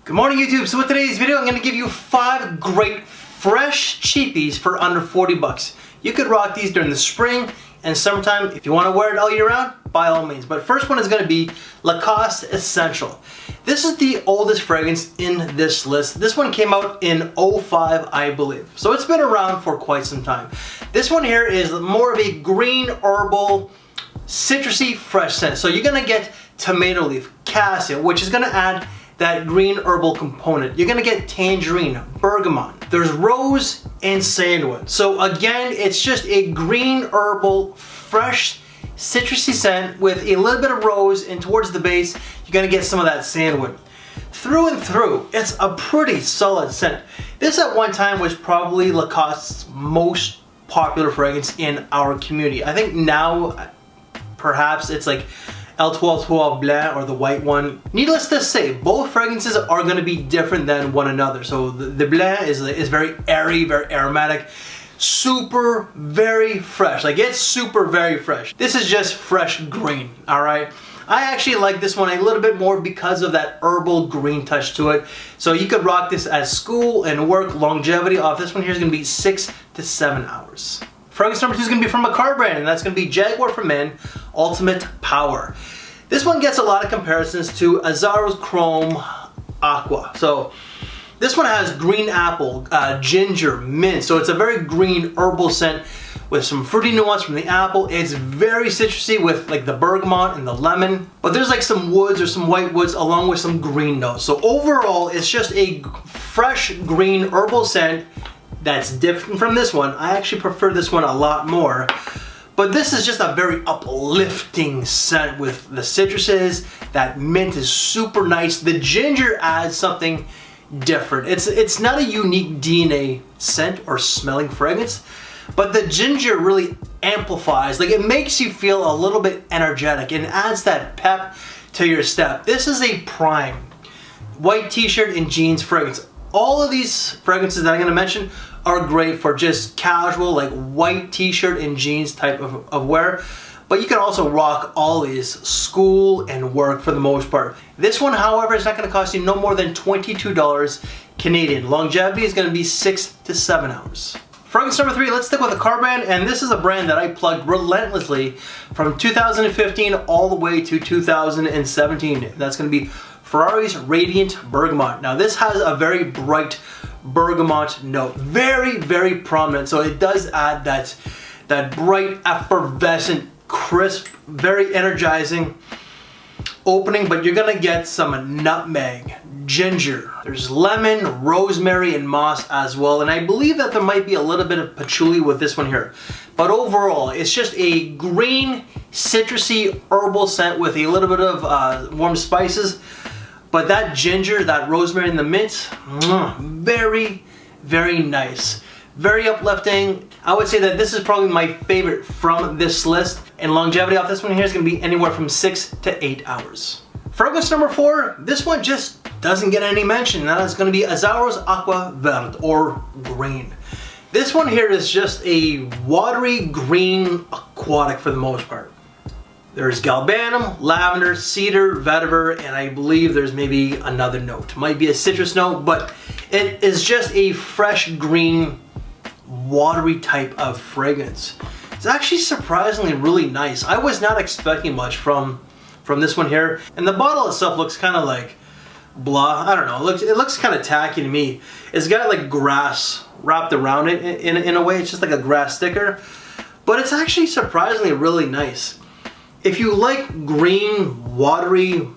Good morning, YouTube. So with today's video, I'm going to give you 5 great fresh cheapies for under 40 bucks. You could rock these during the spring and summertime. If you want to wear it all year round, by all means. But first one is going to be Lacoste Essential. This is the oldest fragrance in this list. This one came out in 05, I believe. So it's been around for quite some time. This one here is more of a green herbal, citrusy, fresh scent. So you're going to get tomato leaf, cassia, which is going to add that green herbal component. You're gonna get tangerine, bergamot. There's rose and sandalwood. So again, it's just a green herbal, fresh, citrusy scent with a little bit of rose, and towards the base, you're gonna get some of that sandalwood. Through and through, it's a pretty solid scent. This at one time was probably Lacoste's most popular fragrance in our community. I think now, perhaps it's like L12 Blanc or the white one. Needless to say, both fragrances are going to be different than one another. So the Blanc is very airy, very aromatic, super, very fresh. Like, it's super, very fresh. This is just fresh green, all right? I actually like this one a little bit more because of that herbal green touch to it. So you could rock this at school and work. Longevity off this one here is going to be 6 to 7 hours. Fragrance number 2 is going to be from a car brand, and that's going to be Jaguar for Men Ultimate Power. This one gets a lot of comparisons to Azzaro's Chrome Aqua. So this one has green apple, ginger, mint. So it's a very green herbal scent with some fruity nuance from the apple. It's very citrusy with like the bergamot and the lemon. But there's like some woods or some white woods along with some green notes. So overall, it's just a fresh green herbal scent that's different from this one. I actually prefer this one a lot more. But this is just a very uplifting scent with the citruses. That mint is super nice. The ginger adds something different. It's not a unique DNA scent or smelling fragrance, but the ginger really amplifies. Like, it makes you feel a little bit energetic and adds that pep to your step. This is a prime white t-shirt and jeans fragrance. All of these fragrances that I'm going to mention are great for just casual, like white t-shirt and jeans type of wear. But you can also rock all these school and work for the most part. This one, however, is not going to cost you no more than $22 Canadian. Longevity is going to be 6 to 7 hours. Fragrance number 3, let's stick with a car brand, and this is a brand that I plugged relentlessly from 2015 all the way to 2017. That's going to be Ferrari's Radiant Bergamot. Now this has a very bright bergamot note, very, very prominent. So it does add that bright, effervescent, crisp, very energizing opening, but you're gonna get some nutmeg, ginger, there's lemon, rosemary, and moss as well. And I believe that there might be a little bit of patchouli with this one here. But overall, it's just a green, citrusy, herbal scent with a little bit of warm spices. But that ginger, that rosemary, and the mint, very, very nice. Very uplifting. I would say that this is probably my favorite from this list. And longevity off this one here is going to be anywhere from 6 to 8 hours. Fragrance number 4, this one just doesn't get any mention. That is going to be Azzaro's Aqua Verde, or green. This one here is just a watery green aquatic for the most part. There's galbanum, lavender, cedar, vetiver, and I believe there's maybe another note. Might be a citrus note, but it is just a fresh green, watery type of fragrance. It's actually surprisingly really nice. I was not expecting much from this one here. And the bottle itself looks kind of like blah. I don't know. It looks kind of tacky to me. It's got like grass wrapped around it in a way. It's just like a grass sticker. But it's actually surprisingly really nice. If you like green, watery,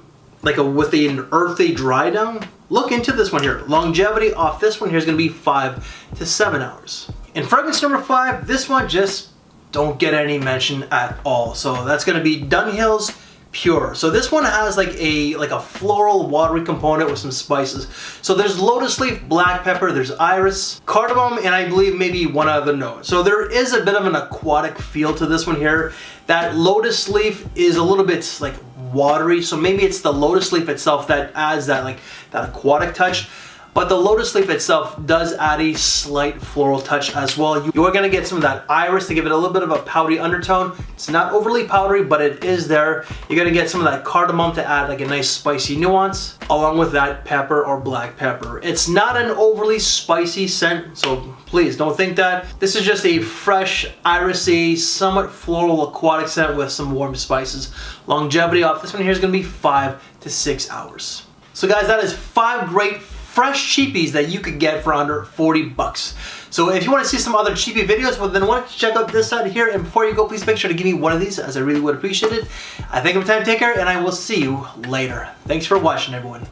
like with an earthy dry down, look into this one here. Longevity off this one here is going to be 5 to 7 hours. And fragrance number 5, this one just don't get any mention at all. So that's going to be Dunhill's Pure. So this one has like a floral, watery component with some spices. So there's lotus leaf, black pepper, there's iris, cardamom, and I believe maybe one other note. So there is a bit of an aquatic feel to this one here. That lotus leaf is a little bit like watery, so maybe it's the lotus leaf itself that adds that aquatic touch. but the lotus leaf itself does add a slight floral touch as well. You are gonna get some of that iris to give it a little bit of a powdery undertone. It's not overly powdery, but it is there. You're gonna get some of that cardamom to add like a nice spicy nuance, along with that pepper or black pepper. It's not an overly spicy scent, so please don't think that. This is just a fresh, irisy, somewhat floral aquatic scent with some warm spices. Longevity off this one here is gonna be 5 to 6 hours. So guys, that is 5 great fresh cheapies that you could get for under 40 bucks. So if you want to see some other cheapie videos, well then why don't you check out this side here, and before you go, please make sure to give me one of these, as I really would appreciate it. I think I'm time to take care, and I will see you later. Thanks for watching, everyone.